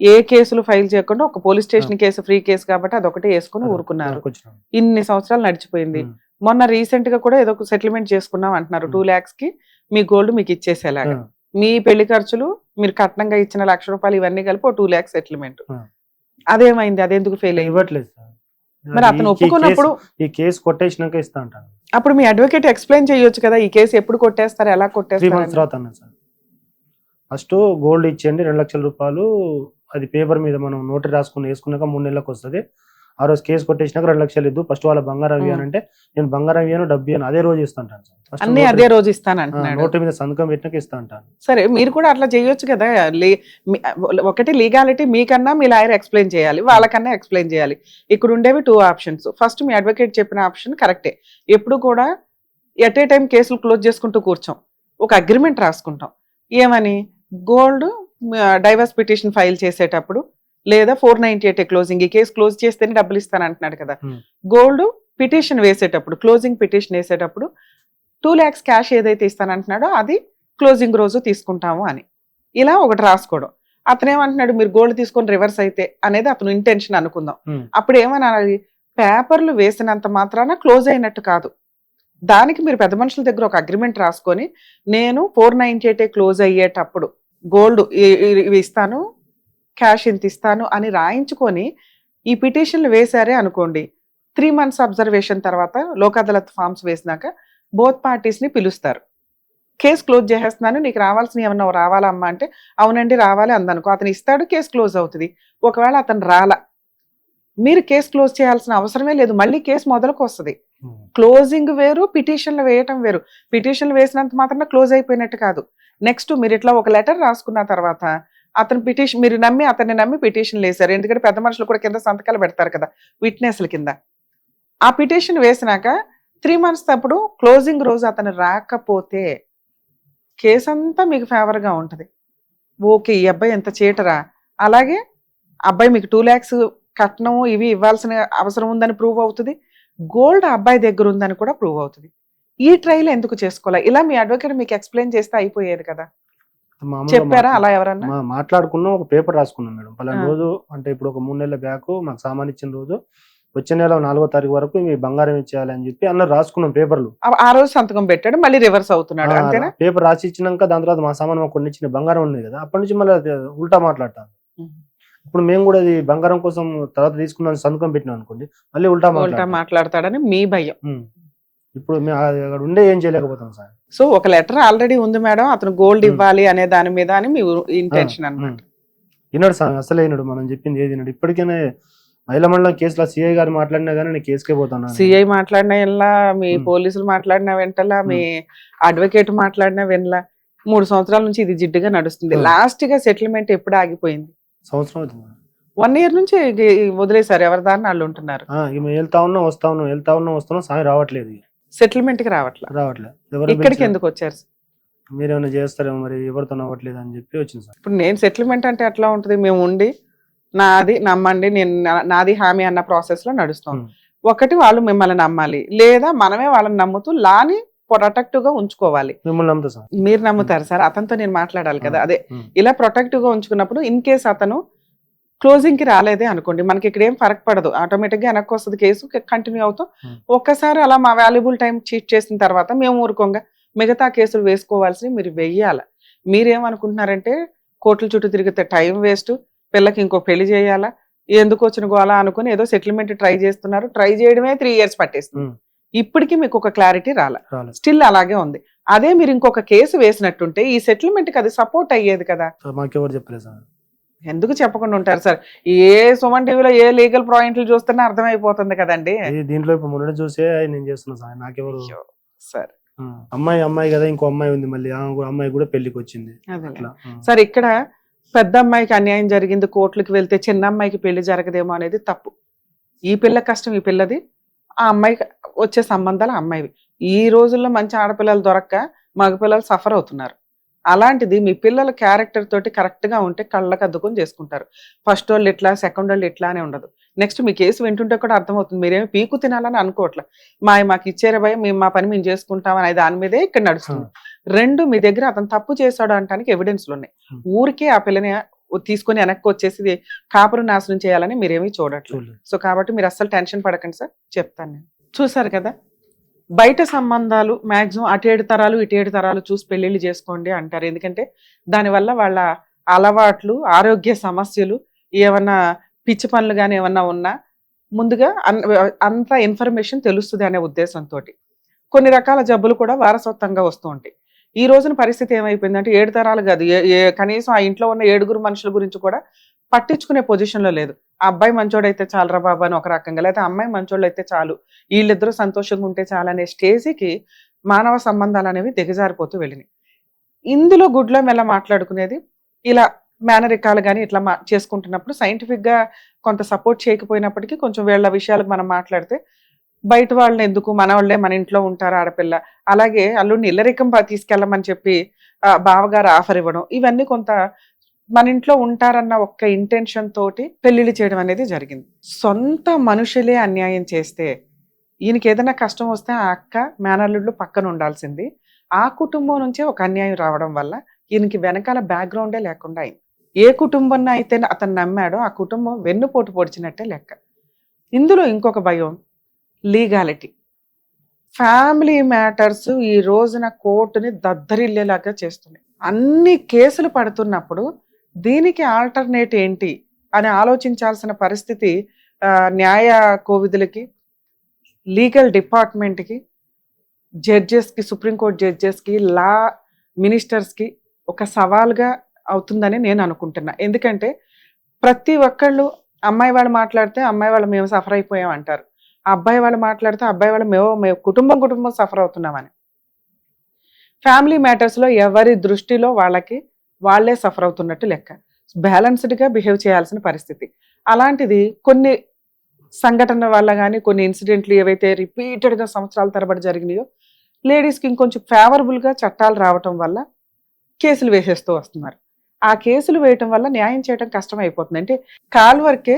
ఏ కేసులు ఫైల్ చేయకుండా ఒక police station case, free case కాబట్టి అదొకటి వేసుకుని ఊరుకున్నారు. ఇన్ని సంవత్సరాలు నడిచిపోయింది. మొన్న రీసెంట్ గా కూడా ఏదో సెటిల్మెంట్ చేసుకున్నాం అంటున్నారు, 2 lakhs కి మీ గోల్డ్ మీకు ఇచ్చేసేలాగా. మీ పెళ్లి ఖర్చులు, మీరు కట్నంగా ఇచ్చిన 1 లక్ష రూపాయలు ఇవన్నీ కలిపి 2 lakhs సెటిల్మెంట్. అదేమైంది? అదెందుకు ఫెయిల్ అయ్యి? ఇవ్వట్లేదు. మరి అతను ఒప్పుకున్నప్పుడు ఈ కేసు కొట్టేసినాక ఇస్తా అంటాను. అప్పుడు మీ అడ్వకేట్ ఎక్స్ప్లెయిన్ చేయొచ్చు కదా, ఈ కేసు ఎప్పుడు కొట్టేస్తారు, ఎలా కొట్టేస్తారు? 3 months తర్వాత అన్నా సార్. ఫస్ట్ గోల్డ్ ఇచ్చేయండి 2 లక్షల రూపాయలు, అది పేపర్ మీద మనం నోటరీ రాసుకుని వేసుకున్నాక 3 నెలలకు వస్తుంది. ఆ రోజు కేసు కొట్టేసినాక 2 లక్షలు ఇద్దు, ఫస్ట్ వాళ్ళ బంగారం ఇవ్వనంటే నేను బంగారం ఇవ్వను, డబ్బు ఇవ్వను, అదే రోజు ఇస్తాను. అన్ని అదే రోజు ఇస్తాను అంటున్నాడు. నోటరీ మీద సంతకం పెట్టినాక ఇస్తా అంటాను. సరే, మీరు కూడా అట్లా చేయొచ్చు కదా. ఒకటి లీగాలిటీ మీకన్నా మీ లాయర్ ఎక్స్ప్లెయిన్ చేయాలి, వాళ్ళకన్నా ఎక్స్ప్లెయిన్ చేయాలి. ఇక్కడ ఉండేవి 2 options. ఫస్ట్ మీ అడ్వకేట్ చెప్పిన ఆప్షన్ కరెక్టే. ఎప్పుడు కూడా ఎట్ ఏ టైం కేసులు క్లోజ్ చేసుకుంటూ కూర్చోం, ఒక అగ్రిమెంట్ రాసుకుంటాం. ఏమని? గోల్డ్ డైవర్స్ పిటిషన్ ఫైల్ చేసేటప్పుడు లేదా 498 క్లోజింగ్, ఈ కేసు క్లోజ్ చేస్తేనే డబ్బులు ఇస్తాను అంటున్నాడు కదా. గోల్డ్ పిటిషన్ వేసేటప్పుడు, క్లోజింగ్ పిటిషన్ వేసేటప్పుడు 2 lakhs క్యాష్ ఏదైతే ఇస్తానంటున్నాడో అది క్లోజింగ్ రోజు తీసుకుంటాము అని ఇలా ఒకటి రాసుకోవడం. అతను ఏమంటున్నాడు, మీరు గోల్డ్ తీసుకొని రివర్స్ అయితే అనేది అతను ఇంటెన్షన్ అనుకుందాం. అప్పుడు ఏమనాలి, పేపర్లు వేసినంత మాత్రాన క్లోజ్ అయినట్టు కాదు. దానికి మీరు పెద్ద మనుషుల దగ్గర ఒక అగ్రిమెంట్ రాసుకొని, నేను 498 క్లోజ్ అయ్యేటప్పుడు గోల్డ్ ఇస్తాను, క్యాష్ ఇంత ఇస్తాను అని రాయించుకొని ఈ పిటిషన్లు వేశారే అనుకోండి, 3 months అబ్జర్వేషన్ తర్వాత లోక్ అదాలత్ ఫార్మ్స్ వేసినాక బోత్ పార్టీస్ ని పిలుస్తారు. కేసు క్లోజ్ చేసేస్తున్నాను, నీకు రావాల్సిన ఏమన్నా రావాలా అమ్మా అంటే అవునండి రావాలి అందనుకో, అతను ఇస్తాడు, కేసు క్లోజ్ అవుతుంది. ఒకవేళ అతను రాలా, మీరు కేసు క్లోజ్ చేయాల్సిన అవసరమే లేదు, మళ్ళీ కేసు మొదలుకు వస్తుంది. క్లోజింగ్ వేరు, పిటిషన్లు వేయటం వేరు. పిటిషన్లు వేసినంత మాత్రం క్లోజ్ అయిపోయినట్టు కాదు. నెక్స్ట్ మీరు ఇట్లా ఒక లెటర్ రాసుకున్న తర్వాత అతను పిటిషన్, మీరు నమ్మి అతన్ని నమ్మి పిటిషన్లు వేశారు, ఎందుకంటే పెద్ద మనుషులు కూడా కింద సంతకాలు పెడతారు కదా విట్నెస్ల కింద. ఆ పిటిషన్ వేసినాక 3 months అప్పుడు క్లోజింగ్ రోజు అతను రాకపోతే కేసు అంతా మీకు ఫేవర్గా ఉంటుంది. ఓకే, ఈ అబ్బాయి ఎంత చీటరా, అలాగే అబ్బాయి మీకు 2 lakhs కట్నం ఇవి ఇవ్వాల్సిన అవసరం ఉందని ప్రూవ్ అవుతుంది, గోల్డ్ అబ్బాయి దగ్గర ఉందని కూడా ప్రూవ్ అవుతుంది. ఈ ట్రైల్ ఎందుకు చేసుకోవాలి? ఇలా మీ అడ్వకేట్ మీకు ఎక్స్ప్లెయిన్ చేస్తే అయిపోయేది కదా. చెప్పారా అలా ఎవరన్నా? మాట్లాడుకున్నాం, ఒక పేపర్ రాసుకున్నాం మేడం. పలానా రోజు అంటే ఇప్పుడు ఒక 3 నెలల బ్యాక్ మాకు సామాన్ ఇచ్చిన రోజు వచ్చే నెల 4వ తారీఖు వరకు మీ బంగారం ఇచ్చేయాలని చెప్పి అన్నారు, రాసుకున్నాం పేపర్లు. ఆ రోజు సంతకం పెట్టాడు, మళ్ళీ రివర్స్ అవుతున్నాడు అంతేనా? పేపర్ రాసి ఇచ్చినాక దాని తర్వాత మా సామాన్ మాకు కొన్ని ఇచ్చిన బంగారం ఉంది కదా, అప్పటి నుంచి మళ్ళీ ఉల్టా మాట్లాడతాను. ఇప్పుడు మేము కూడా అది బంగారం కోసం తర్వాత తీసుకున్నాం సంతకం పెట్టినాం అనుకోండి, మళ్ళీ ఉల్టా మాట్లాడతాడని మీ భయం. ఇప్పుడు మేము అక్కడ ఉండే ఏం చేయలేకపోతాం సార్. సో ఒక లెటర్ ఆల్రెడీ ఉంది మేడం, అతను గోల్డ్ ఇవ్వాలి అనే దాని మీద అని మీ ఇంటెన్షన్ అన్నమాట. విన్నాడు సార్, అసలే విన్నాడు, మనం చెప్పింది ఏది విన్నాడు. ఇప్పటికైనా మహిళా మండలం కేసులో సిఐ గారు మాట్లాడినా కానీ నేను కేసుకే పోతాను. సిఐ మాట్లాడినా వినలా, మీ పోలీసులు మాట్లాడినా వెంటలా, మీ అడ్వకేట్ మాట్లాడినా వినలా. 3 సంవత్సరాల నుంచి ఇది జిడ్డుగా నడుస్తుంది. లాస్ట్ గా సెటిల్మెంట్ ఎప్పుడు ఆగిపోయింది? సంవత్సరం అవుతుంది. 1 year నుంచి వదిలేసారు, ఎవరి దాన్ని వాళ్ళు ఉంటున్నారు. వెళ్తా ఉన్నాం వస్తున్నాం సాయం రావట్లేదు, సెటిల్మెంట్ కి రావట్లేదు. ఇక్కడికి ఎందుకు వచ్చారు? మీరేమైనా చేస్తారేమో మరి, ఎవరితో అవ్వట్లేదు అని చెప్పి వచ్చింది సార్. ఇప్పుడు నేను సెటిల్మెంట్ అంటే ఎట్లా ఉంటుంది, మేము ఉండి నాది నమ్మండి, నేను నాది హామీ అన్న ప్రాసెస్ లో నడుస్తాం. ఒకటి వాళ్ళు మిమ్మల్ని నమ్మాలి, లేదా మనమే వాళ్ళని నమ్ముతూ లాని ప్రొటెక్టివ్ గా ఉంచుకోవాలి. మీరు నమ్ముతారు సార్, అతనితో నేను మాట్లాడాలి కదా. అదే ఇలా ప్రొటెక్టివ్ గా ఉంచుకున్నప్పుడు ఇన్ కేసు అతను క్లోజింగ్ కి రాలేదే అనుకోండి, మనకి ఇక్కడ ఏం ఫరక్ పడదు, ఆటోమేటిక్ గా వెనక్కి వస్తుంది, కేసు కంటిన్యూ అవుతాం. ఒక్కసారి అలా మా వాల్యుబుల్ టైం చీట్ చేసిన తర్వాత మేము ఊరుకోంగా మిగతా కేసులు వేసుకోవాల్సినవి మీరు వెయ్యాల. మీరేమనుకుంటున్నారంటే కోర్టుల చుట్టూ తిరిగితే టైం వేస్ట్, పిల్లకి ఇంకో పెళ్లి చేయాలా, ఎందుకు వచ్చిన గోలా అనుకుని ఏదో సెటిల్మెంట్ ట్రై చేస్తున్నారు. ట్రై చేయడమే 3 years పట్టేస్తుంది. ఇప్పటికీ మీకు ఒక క్లారిటీ రాలే, స్టిల్ అలాగే ఉంది. అదే మీరు ఇంకొక కేసు వేసినట్టుంటే ఈ సెటిల్మెంట్ కి అది సపోర్ట్ అయ్యేది కదా. మాకెవరు చెప్పలేదు సార్. ఎందుకు చెప్పకుండా ఉంటారు సార్? ఏ సుమన్ టీవీలో ఏ లీగల్ పాయింట్లు చూస్తున్నా అర్థమైపోతుంది కదండి. దీంట్లో ఇప్పుడు మొన్న చూసే నేను చేస్తున్నా సార్, నాకెవరు సార్. అమ్మాయి కదా, ఇంకో అమ్మాయి ఉంది, మళ్ళీ అమ్మాయి కూడా పెళ్లికి వచ్చింది. సార్ ఇక్కడ పెద్ద అమ్మాయికి అన్యాయం జరిగింది, కోర్టులకు వెళ్తే చిన్న అమ్మాయికి పెళ్లి జరగదేమో అనేది తప్పు. ఈ పిల్ల కష్టం ఈ పిల్లది, ఆ అమ్మాయికి వచ్చే సంబంధాలు అమ్మాయివి. ఈ రోజుల్లో మంచి ఆడపిల్లలు దొరక్క మగపిల్లలు సఫర్ అవుతున్నారు. అలాంటిది మీ పిల్లల క్యారెక్టర్ తోటి కరెక్ట్ గా ఉంటే కళ్ళకు అద్దుకొని చేసుకుంటారు. ఫస్ట్ వాళ్ళు ఇట్లా, సెకండ్ వాళ్ళు ఇట్లా అనే ఉండదు. నెక్స్ట్ మీ కేసు వింటుంటే కూడా అర్థమవుతుంది, మీరేమి పీకు తినాలని అనుకోవట్లే, మాకు ఇచ్చారే భయ, మేము మా పని మేము చేసుకుంటాం అనే దాని మీదే ఇక్కడ నడుస్తుంది. 2, మీ దగ్గర అతను తప్పు చేశాడు అనడానికి ఎవిడెన్స్లు ఉన్నాయి. ఊరికే ఆ పిల్లని తీసుకుని వెనక్కి వచ్చేసి కాపురం నాశనం చేయాలని మీరేమీ చూడట్లేదు. సో కాబట్టి మీరు అస్సలు టెన్షన్ పడకండి సార్, చెప్తాను నేను. చూసారు కదా, బయట సంబంధాలు మాక్సిమం అటు 7 తరాలు ఇటు 7 తరాలు చూసి పెళ్లిళ్ళు చేసుకోండి అంటారు. ఎందుకంటే దానివల్ల వాళ్ళ అలవాట్లు, ఆరోగ్య సమస్యలు, ఏమన్నా పిచ్చి పనులు కానీ ఏమన్నా ఉన్నా ముందుగా అంత ఇన్ఫర్మేషన్ తెలుస్తుంది అనే ఉద్దేశంతో కొన్ని రకాల జబ్బులు కూడా వారసత్వంగా వస్తూ ఉంటాయి. ఈ రోజున పరిస్థితి ఏమైపోయిందంటే 7 తరాలు కాదు, కనీసం ఆ ఇంట్లో ఉన్న 7 మనుషుల గురించి కూడా పట్టించుకునే పొజిషన్లో లేదు. ఆ అబ్బాయి మంచోడైతే చాలరా బాబా అని ఒక రకంగా, లేదా అమ్మాయి మంచోళ్ళు అయితే చాలు, వీళ్ళిద్దరూ సంతోషంగా ఉంటే చాలు అనే స్టేజ్కి మానవ సంబంధాలు అనేవి దిగజారిపోతూ వెళ్ళినాయి. ఇందులో గుడ్లో మెల్ల మాట్లాడుకునేది ఇలా మేనరికాలు కానీ ఇట్లా చేసుకుంటున్నప్పుడు సైంటిఫిక్ గా కొంత సపోర్ట్ చేయకపోయినప్పటికీ కొంచెం వీళ్ళ విషయాలకు మనం మాట్లాడితే బయట వాళ్ళని ఎందుకు, మన వాళ్ళే మన ఇంట్లో ఉంటారు ఆడపిల్ల, అలాగే అల్లుడిని ఇల్లరికం తీసుకెళ్ళమని చెప్పి బావగారు ఆఫర్ ఇవ్వడం, ఇవన్నీ కొంత మన ఇంట్లో ఉంటారన్న ఒక్క ఇంటెన్షన్ తోటి పెళ్లిళ్ళు చేయడం అనేది జరిగింది. సొంత మనుషులే అన్యాయం చేస్తే ఈయనకి ఏదైనా కష్టం వస్తే ఆ అక్క మేనల్లుళ్ళు పక్కన ఉండాల్సింది. ఆ కుటుంబం నుంచే ఒక అన్యాయం రావడం వల్ల ఈయనకి వెనకాల బ్యాక్గ్రౌండే లేకుండా అయింది. ఏ కుటుంబం అయితే అతను నమ్మాడో ఆ కుటుంబం వెన్నుపోటు పొడిచినట్టే లెక్క. ఇందులో ఇంకొక భయం, లీగాలిటీ. ఫ్యామిలీ మ్యాటర్స్ ఈ రోజున కోర్టుని దద్దరిల్లేలాగా చేస్తున్నాయి. అన్ని కేసులు పడుతున్నప్పుడు దీనికి ఆల్టర్నేట్ ఏంటి అని ఆలోచించాల్సిన పరిస్థితి న్యాయ కోవిధులకి, లీగల్ డిపార్ట్మెంట్కి, జడ్జెస్కి, సుప్రీంకోర్టు జడ్జెస్కి, లా మినిస్టర్స్కి ఒక సవాల్గా అవుతుందని నేను అనుకుంటున్నా. ఎందుకంటే ప్రతి ఒక్కళ్ళు అమ్మాయి వాళ్ళు మాట్లాడితే అమ్మాయి వాళ్ళు మేము సఫర్ అయిపోయాం అంటారు, అబ్బాయి వాళ్ళు మాట్లాడితే అబ్బాయి వాళ్ళు మేము కుటుంబం సఫర్ అవుతున్నామని. ఫ్యామిలీ మ్యాటర్స్లో ఎవరి దృష్టిలో వాళ్ళే సఫర్ అవుతున్నట్టు లెక్క. బ్యాలెన్స్డ్గా బిహేవ్ చేయాల్సిన పరిస్థితి. అలాంటిది కొన్ని సంఘటనల వల్ల కానీ, కొన్ని ఇన్సిడెంట్లు ఏవైతే రిపీటెడ్గా సంవత్సరాల తరబడి జరిగినాయో, లేడీస్కి ఇంకొంచెం ఫేవరబుల్గా చట్టాలు రావటం వల్ల కేసులు వేసేస్తూ వస్తున్నారు. ఆ కేసులు వేయటం వల్ల న్యాయం చేయడం కష్టం అయిపోతుంది. అంటే కాల్ వర్కే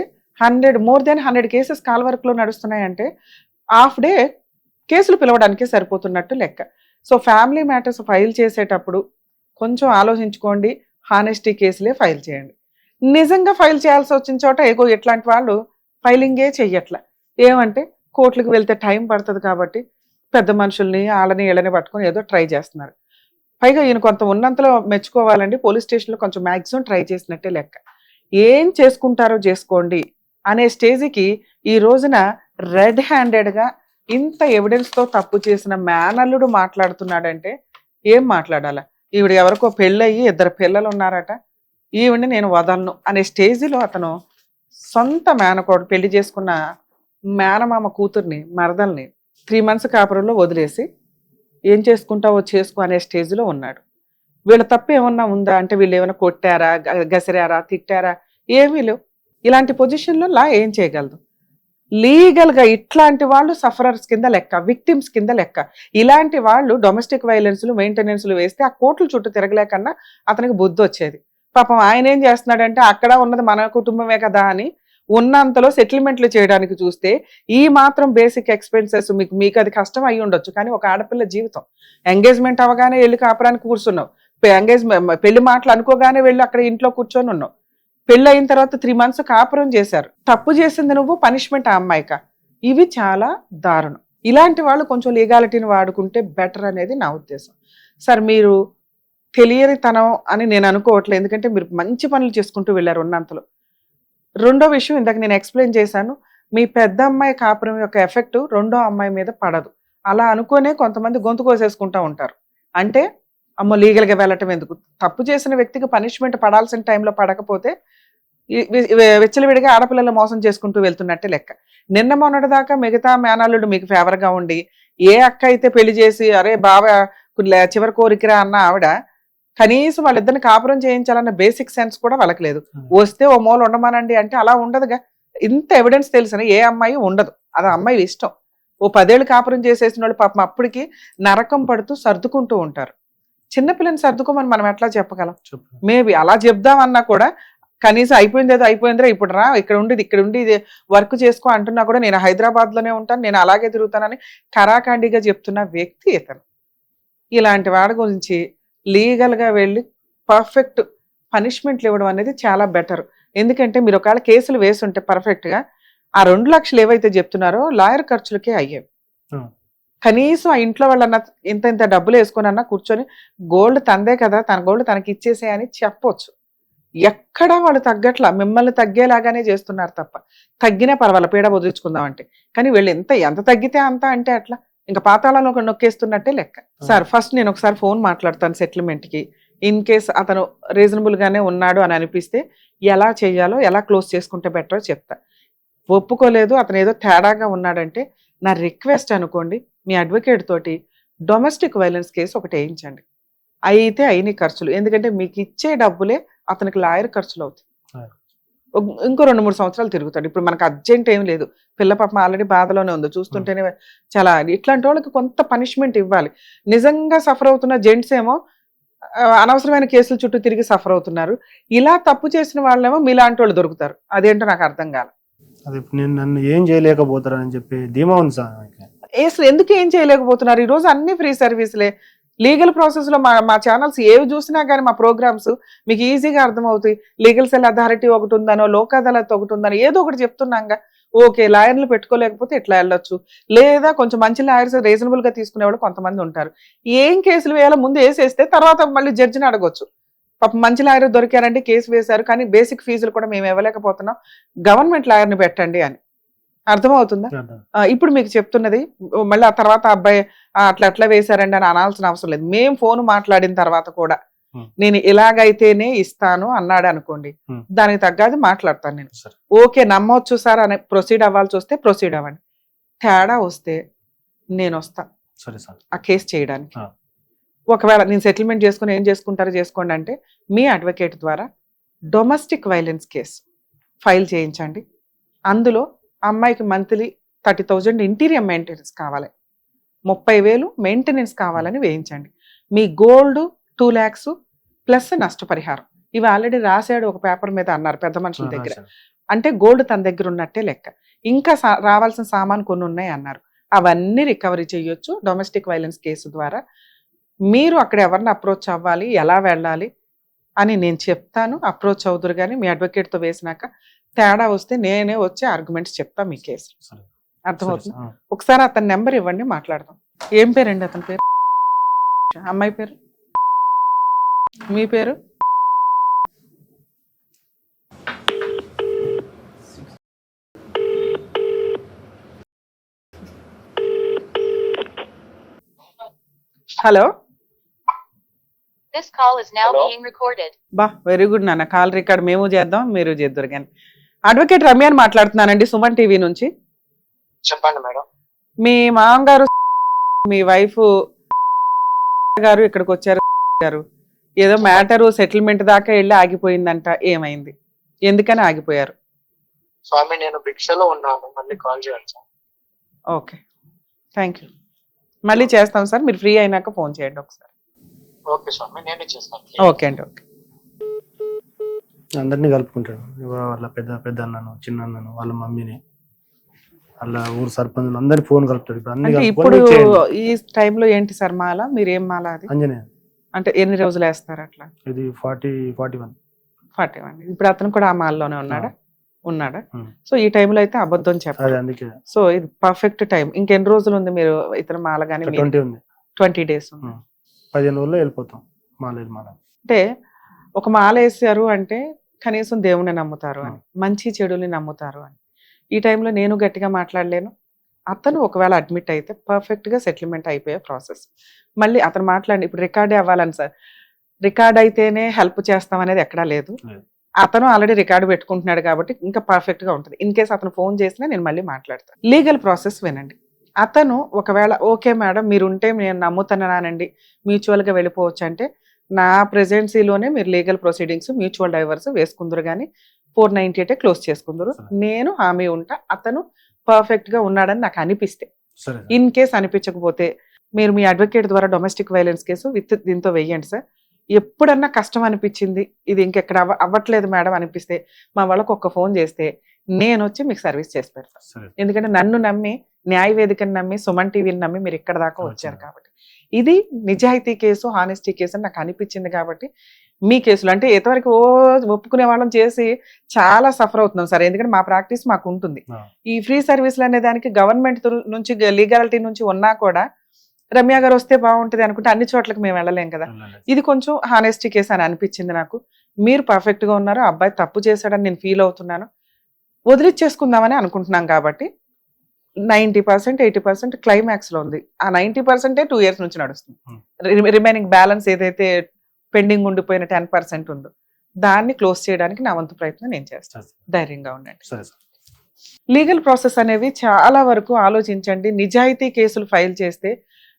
మోర్ దెన్ 100 కేసెస్ కాల్ వర్క్లో నడుస్తున్నాయంటే హాఫ్ డే కేసులు పిలవడానికే సరిపోతున్నట్టు లెక్క. సో ఫ్యామిలీ మ్యాటర్స్ ఫైల్ చేసేటప్పుడు కొంచెం ఆలోచించుకోండి, హానెస్టీ కేసులే ఫైల్ చేయండి. నిజంగా ఫైల్ చేయాల్సి వచ్చిన చోట ఇట్లాంటి వాళ్ళు ఫైలింగే చెయ్యట్ల. ఏమంటే కోర్టులకు వెళ్తే టైం పడుతుంది కాబట్టి పెద్ద మనుషుల్ని వీళ్ళని పట్టుకొని ఏదో ట్రై చేస్తున్నారు. పైగా ఈయన కొంత ఉన్నంతలో మెచ్చుకోవాలండి, పోలీస్ స్టేషన్లో కొంచెం మ్యాక్సిమం ట్రై చేసినట్టే లెక్క. ఏం చేసుకుంటారో చేసుకోండి అనే స్టేజ్కి ఈ రోజున రెడ్ హ్యాండెడ్గా ఇంత ఎవిడెన్స్తో తప్పు చేసిన మేనల్లుడు మాట్లాడుతున్నాడంటే ఏం మాట్లాడాలా? ఈవిడ ఎవరికో పెళ్ళయ్యి 2 పిల్లలు ఉన్నారట, ఈవిడ్ని నేను వదలను అనే స్టేజ్లో అతను సొంత మేనకోడు పెళ్లి చేసుకున్న మేనమామ కూతుర్ని, మరదల్ని 3 months కాపురంలో వదిలేసి ఏం చేసుకుంటావో చేసుకో అనే స్టేజ్లో ఉన్నాడు. వీళ్ళ తప్పు ఏమన్నా ఉందా అంటే వీళ్ళు ఏమైనా కొట్టారా, గసిరారా, తిట్టారా? ఏమీ లేవు. ఇలాంటి పొజిషన్లో లా ఏం చేయగలదు? లీగల్గా ఇట్లాంటి వాళ్ళు సఫరర్స్ కింద లెక్క, విక్టిమ్స్ కింద లెక్క. ఇలాంటి వాళ్ళు డొమెస్టిక్ వైలెన్స్లు, మెయింటెనెన్స్లు వేస్తే ఆ కోర్టుల చుట్టూ తిరగలేకన్నా అతనికి బుద్ధి వచ్చేది. పాపం ఆయన ఏం చేస్తున్నాడంటే అక్కడ ఉన్నది మన కుటుంబమే కదా అని ఉన్నంతలో సెటిల్మెంట్లు చేయడానికి చూస్తే ఈ మాత్రం బేసిక్ ఎక్స్పెన్సెస్ మీకు అది కష్టం అయ్యి ఉండొచ్చు. కానీ ఒక ఆడపిల్ల జీవితం, ఎంగేజ్మెంట్ అవగానే వెళ్ళి కాపురానికి కూర్చున్నావు, పెళ్లి మాటలు అనుకోగానే వెళ్ళి అక్కడ ఇంట్లో కూర్చొని ఉన్నావు, పెళ్ళి అయిన తర్వాత 3 months కాపురం చేశారు, తప్పు చేసింది నువ్వు, పనిష్మెంట్ ఆ అమ్మాయిక. ఇవి చాలా దారుణం. ఇలాంటి వాళ్ళు కొంచెం లీగాలిటీని వాడుకుంటే బెటర్ అనేది నా ఉద్దేశం. సార్ మీరు తెలియని తనం అని నేను అనుకోవట్లేదు, ఎందుకంటే మీరు మంచి పనులు చేసుకుంటూ వెళ్ళారు ఉన్నంతలో. రెండో విషయం ఇందాక నేను ఎక్స్ప్లెయిన్ చేశాను, మీ పెద్ద అమ్మాయి కాపురం యొక్క ఎఫెక్ట్ రెండో అమ్మాయి మీద పడదు. అలా అనుకునే కొంతమంది గొంతు కోసేసుకుంటూ ఉంటారు. అంటే అమ్మో లీగల్గా వెళ్ళటం ఎందుకు? తప్పు చేసిన వ్యక్తికి పనిష్మెంట్ పడాల్సిన టైంలో పడకపోతే విచ్చలవిడిగా ఆడపిల్లలు మోసం చేసుకుంటూ వెళ్తున్నట్టే లెక్క. నిన్న మొన్నటి దాకా మిగతా మేనల్లుడు మీకు ఫేవర్గా ఉండి, ఏ అక్క అయితే పెళ్లి చేసి అరే బావ చివరి కోరికరా అన్న ఆవిడ కనీసం వాళ్ళిద్దరిని కాపురం చేయించాలన్న బేసిక్ సెన్స్ కూడా వాళ్ళకి లేదు. వస్తే ఓ మూల ఉండమానండి అంటే అలా ఉండదుగా. ఇంత ఎవిడెన్స్ తెలిసిన ఏ అమ్మాయి ఉండదు, అది అమ్మాయి ఇష్టం. ఓ 10 ఏళ్ళు కాపురం చేసేసిన వాళ్ళు పాపం అప్పటికి నరకం పడుతూ సర్దుకుంటూ ఉంటారు. చిన్నపిల్లని సర్దుకోమని మనం ఎట్లా చెప్పగలం? మేబీ అలా చెప్దామన్నా కూడా కనీసం అయిపోయిందిరా ఇప్పుడు రా ఇక్కడ ఉండి ఇది వర్క్ చేసుకో అంటున్నా కూడా నేను హైదరాబాద్లోనే ఉంటాను, నేను అలాగే తిరుగుతానని కరాఖండిగా చెప్తున్న వ్యక్తి ఇతను. ఇలాంటి వాడి గురించి లీగల్గా వెళ్ళి పర్ఫెక్ట్ పనిష్మెంట్లు ఇవ్వడం అనేది చాలా బెటర్. ఎందుకంటే మీరు ఒకవేళ కేసులు వేసుంటే పర్ఫెక్ట్గా ఆ 2 లక్షలు ఏవైతే చెప్తున్నారో లాయర్ ఖర్చులకే అయ్యేవి. కనీసం ఆ ఇంట్లో వాళ్ళన్నా ఇంత డబ్బులు వేసుకొని కూర్చొని గోల్డ్ తందే కదా, తన గోల్డ్ తనకి ఇచ్చేసే అని చెప్పొచ్చు. ఎక్కడా వాళ్ళు తగ్గట్లా, మిమ్మల్ని తగ్గేలాగానే చేస్తున్నారు తప్ప. తగ్గినా పర్వాలేదు, పీడ వదిలించుకుందామంటే. కానీ వీళ్ళు ఎంత తగ్గితే అంత అంటే అట్లా ఇంకా పాతాళంలో నొక్కేస్తున్నట్టే లెక్క. సార్ ఫస్ట్ నేను ఒకసారి ఫోన్ మాట్లాడతాను సెటిల్మెంట్కి. ఇన్ కేస్ అతను రీజనబుల్గానే ఉన్నాడు అని అనిపిస్తే ఎలా చేయాలో, ఎలా క్లోజ్ చేసుకుంటే బెటరో చెప్తా. ఒప్పుకోలేదు, అతను ఏదో తేడాగా ఉన్నాడంటే నా రిక్వెస్ట్ అనుకోండి, మీ అడ్వకేట్ తోటి డొమెస్టిక్ వైలెన్స్ కేసు ఒకటి వేయించండి. అయితే అయిన ఖర్చులు, ఎందుకంటే మీకు ఇచ్చే డబ్బులే అతనికి లాయర్ ఖర్చులు అవుతాయి. ఇంకో 2-3 సంవత్సరాలు తిరుగుతాడు. ఇప్పుడు మనకు అర్జెంట్ ఏం లేదు, పిల్ల పాపం ఆల్రెడీ బాధలోనే ఉంది, చూస్తుంటేనే చాలా. ఇట్లాంటి వాళ్ళకి కొంత పనిష్మెంట్ ఇవ్వాలి. నిజంగా సఫర్ అవుతున్న జెంట్స్ ఏమో అనవసరమైన కేసుల చుట్టూ తిరిగి సఫర్ అవుతున్నారు. ఇలా తప్పు చేసిన వాళ్ళేమో మీలాంటి వాళ్ళు దొరుకుతారు. అదేంటో నాకు అర్థం కాదు. నేను నన్ను ఏం చేయలేకపోతారని చెప్పి ధీమా ఉంది సార్. అసలు ఎందుకు ఏం చేయలేకపోతున్నారు? ఈ రోజు అన్ని ఫ్రీ సర్వీసులే. లీగల్ ప్రాసెస్ లో మా ఛానల్స్ ఏవి చూసినా కానీ మా ప్రోగ్రామ్స్ మీకు ఈజీగా అర్థమవుతాయి. లీగల్ సెల్ అథారిటీ ఒకటి ఉందనో, లోక్ అదాలత్ ఒకటి ఉందనో ఏదో ఒకటి చెప్తున్నాగా. ఓకే, లాయర్లు పెట్టుకోలేకపోతే ఇట్లా వెళ్ళొచ్చు, లేదా కొంచెం మంచి లాయర్స్ రీజనబుల్ గా తీసుకునేవాళ్ళు కొంతమంది ఉంటారు. ఏం కేసులు వేయాలో ముందు వేసేస్తే తర్వాత మళ్ళీ జడ్జిని అడగొచ్చు. పాపం మంచి లాయర్ దొరికారంటే కేసు వేశారు, కానీ బేసిక్ ఫీజులు కూడా మేము ఇవ్వలేకపోతున్నాం, గవర్నమెంట్ లాయర్ని పెట్టండి అని. అర్థమవుతుందా? అర్థం. ఇప్పుడు మీకు చెప్తున్నది మళ్ళీ ఆ తర్వాత అబ్బాయి అట్లా వేశారండి అని అనాల్సిన అవసరం లేదు. మేము ఫోన్ మాట్లాడిన తర్వాత కూడా నేను ఇలాగైతేనే ఇస్తాను అన్నాడు అనుకోండి, దానికి తగ్గది మాట్లాడతాను నేను. ఓకే నమ్మవచ్చు సార్ అని ప్రొసీడ్ అవ్వాల్సి వస్తే ప్రొసీడ్ అవ్వండి. తేడా వస్తే నేను వస్తా ఆ కేసు చేయడానికి. ఒకవేళ నేను సెటిల్మెంట్ చేసుకుని ఏం చేసుకుంటారో చేసుకోండి అంటే మీ అడ్వకేట్ ద్వారా డొమెస్టిక్ వైలెన్స్ కేసు ఫైల్ చేయించండి. అందులో అమ్మాయికి మంత్లీ 30,000 ఇంటీరియర్ మెయింటెనెన్స్ కావాలి, 30,000 మెయింటెనెన్స్ కావాలని వేయించండి. మీ గోల్డ్ 2 lakhs ప్లస్ నష్టపరిహారం ఇవి ఆల్రెడీ రాశాడు ఒక పేపర్ మీద అన్నారు పెద్ద మనుషుల దగ్గర. అంటే గోల్డ్ తన దగ్గర ఉన్నట్టే లెక్క. ఇంకా రావాల్సిన సామాన్ కొన్ని ఉన్నాయి అన్నారు, అవన్నీ రికవరీ చేయొచ్చు డొమెస్టిక్ వైలెన్స్ కేసు ద్వారా. మీరు అక్కడ ఎవరిని అప్రోచ్ అవ్వాలి, ఎలా వెళ్ళాలి అని నేను చెప్తాను. అప్రోచ్ అవుతురు కానీ మీ అడ్వకేట్తో వేసినాక తేడా వస్తే నేనే వచ్చి ఆర్గ్యుమెంట్స్ చెప్తా మీ కేసు. అర్థమవుతుంది? ఒకసారి అతని నెంబర్ ఇవ్వండి, మాట్లాడదాం. ఏం పేరండి అతని పేరు? అమ్మాయి పేరు? మీ పేరు? Hello. This call is now being recorded. బా వెరీ గుడ్ నాన్న. కాల్ రికార్డ్ మేము చేద్దాం, మీరు చేద్దరు కానీ. అడ్వకేట్ రమ్యాని మాట్లాడుతున్నానండి, సుమన్ టీవీ నుంచి. చెప్పండి మేడం. మీ మామగారు మీ వైఫ్ గారు ఇక్కడికి వచ్చారు గారు, ఏదో మ్యాటరు సెటిల్మెంట్ దాకా వెళ్ళి ఆగిపోయిందంట, ఏమైంది, ఎందుకని ఆగిపోయారు? స్వామి నేను భిక్షలో ఉన్నాను, మళ్ళీ కాల్ చేయాలి సార్. Okay thank you. మళ్ళీ చేస్తాం సార్, మీరు ఫ్రీ అయినాక ఫోన్ చేయండి ఒకసారి. ఓకే స్వామి నేనే చేస్తాను. ఓకే అండి. ఓకే. అందరినీ కలుపుకుంటాడు. వాళ్ళ పెద్ద అన్నను, చిన్న అన్నను, వాళ్ళ మమ్మీని, వాళ్ళ ఊరు సర్పంచ్ అందరి ఫోన్ కలుపుతాడు. ఇప్పుడు ఈ టైంలో ఏంటి సార్ మాల? మీరు ఏం మాల అది? అంజనేయ. అంటే ఎన్ని రోజులు వేస్తారు అట్లా? ఇది 41. ఇప్పుడు అతను కూడా ఆ మాల్లోనే ఉన్నాడా? సో ఈ టైంలో అయితే అబద్ధం చెప్పాలి. అందుకే సో ఇది పర్ఫెక్ట్ టైం. ఇంకెన్ని రోజులు ఉంది మీరు ఇతను మాల గానీ? 20 days ఉంది. 15 రోజుల్లో వెళ్ళిపోతాం. మాల అంటే ఒక మాల వేసారు అంటే కనీసం దేవుని నమ్ముతారు అని, మంచి చెడుని నమ్ముతారు అని. ఈ టైంలో నేను గట్టిగా మాట్లాడలేను. అతను ఒకవేళ అడ్మిట్ అయితే పర్ఫెక్ట్ గా సెటిల్మెంట్ అయిపోయే ప్రాసెస్. మళ్ళీ అతను మాట్లాడి ఇప్పుడు రికార్డే అవ్వాలని సార్, రికార్డ్ అయితేనే హెల్ప్ చేస్తాం అనేది ఎక్కడా లేదు. అతను ఆల్రెడీ రికార్డు పెట్టుకుంటున్నాడు కాబట్టి ఇంకా పర్ఫెక్ట్ గా ఉంటుంది. ఇన్ కేస్ అతను ఫోన్ చేసినా నేను మళ్ళీ మాట్లాడతాను. లీగల్ ప్రాసెస్ వినండి. అతను ఒకవేళ ఓకే మేడం మీరు ఉంటే నేను నమ్ముతున్నానండి, మ్యూచువల్ గా వెళ్ళిపోవచ్చు అంటే నా ప్రెజెన్సీలోనే మీరు లీగల్ ప్రొసీడింగ్స్ మ్యూచువల్ డైవర్స్ వేసుకుందరు కానీ 498 క్లోజ్ చేసుకుందరు. నేను హామీ ఉంటా అతను పర్ఫెక్ట్ గా ఉన్నాడని నాకు అనిపిస్తే. ఇన్ కేస్ అనిపించకపోతే మీరు మీ అడ్వకేట్ ద్వారా డొమెస్టిక్ వైలెన్స్ కేసు విత్ దీంతో వెయ్యండి సార్. ఎప్పుడన్నా కష్టం అనిపించింది, ఇది ఇంకెక్కడ అవ్వట్లేదు మేడం అనిపిస్తే మా వాళ్ళకు ఒక్క ఫోన్ చేస్తే నేను వచ్చి మీకు సర్వీస్ చేసి పెడతాను. ఎందుకంటే నన్ను నమ్మి, న్యాయ వేదికను నమ్మి, సుమన్ టీవీని నమ్మి మీరు ఇక్కడ దాకా వచ్చారు కాబట్టి. ఇది నిజాయితీ కేసు, హానెస్టీ కేసు అని నాకు అనిపించింది కాబట్టి మీ కేసులు అంటే ఎంతవరకు ఒప్పుకునే వాళ్ళం చేసి చాలా సఫర్ అవుతున్నాం సార్. ఎందుకంటే మా ప్రాక్టీస్ మాకు ఉంటుంది. ఈ ఫ్రీ సర్వీసులు అనే దానికి గవర్నమెంట్ నుంచి లీగాలిటీ నుంచి ఉన్నా కూడా రమ్య గారు వస్తే బాగుంటుంది అనుకుంటే అన్ని చోట్లకి మేము వెళ్ళలేం కదా. ఇది కొంచెం హానెస్టీ కేసు అని అనిపించింది నాకు. మీరు పర్ఫెక్ట్ గా ఉన్నారు, అబ్బాయి తప్పు చేశాడని నేను ఫీల్ అవుతున్నాను, వదిలిచ్చేసుకుందామని అనుకుంటున్నాం కాబట్టి 90% 80% క్లైమాక్స్ లో ఉంది. ఆ 90% 2 years నుంచి నడుస్తుంది. రిమైనింగ్ బ్యాలెన్స్ ఏదైతే పెండింగ్ ఉండిపోయిన 10% ఉందో దాన్ని క్లోజ్ చేయడానికి నా వంతు ప్రయత్నం నేను చేస్తాను. ధైర్యంగా ఉండండి. లీగల్ ప్రాసెస్ అనేవి చాలా వరకు ఆలోచించండి. నిజాయితీ కేసులు ఫైల్ చేస్తే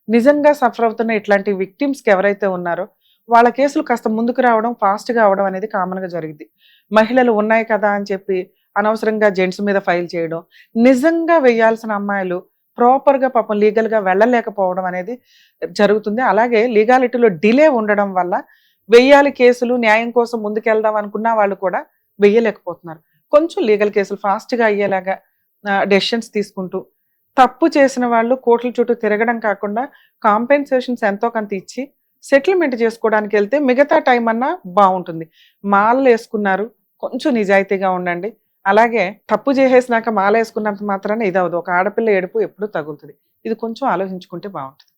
నిజంగా సఫర్ అవుతున్న ఇట్లాంటి విక్టిమ్స్ కి ఎవరైతే ఉన్నారో వాళ్ళ కేసులు కాస్త ముందుకు రావడం, ఫాస్ట్ గా అవడం అనేది కామన్ గా జరిగింది. మహిళలు ఉన్నాయి కదా అని చెప్పి అనవసరంగా జెంట్స్ మీద ఫైల్ చేయడం, నిజంగా వేయాల్సిన అమ్మాయిలు ప్రాపర్ గా పాపం లీగల్ గా వెళ్ళలేకపోవడం అనేది జరుగుతుంది. అలాగే లీగాలిటీలో డిలే ఉండడం వల్ల వెయ్యాలి కేసులు, న్యాయం కోసం ముందుకెళ్దాం అనుకున్న వాళ్ళు కూడా వెయ్యలేకపోతున్నారు. కొంచెం లీగల్ కేసులు ఫాస్ట్ గా అయ్యేలాగా డెసిషన్స్ తీసుకుంటూ, తప్పు చేసిన వాళ్ళు కోర్టుల చుట్టూ తిరగడం కాకుండా కాంపెన్సేషన్స్ ఎంతో కొంత ఇచ్చి సెటిల్మెంట్ చేసుకోవడానికి వెళ్తే మిగతా టైం అన్నా బాగుంటుంది. మాలలు వేసుకున్నారు, కొంచెం నిజాయితీగా ఉండండి. అలాగే తప్పు చేసేసినాక మాల వేసుకున్నంత మాత్రాన ఇది అవ్వదు. ఒక ఆడపిల్ల ఏడుపు ఎప్పుడు తగులుతుంది. ఇది కొంచెం ఆలోచించుకుంటే బాగుంటుంది.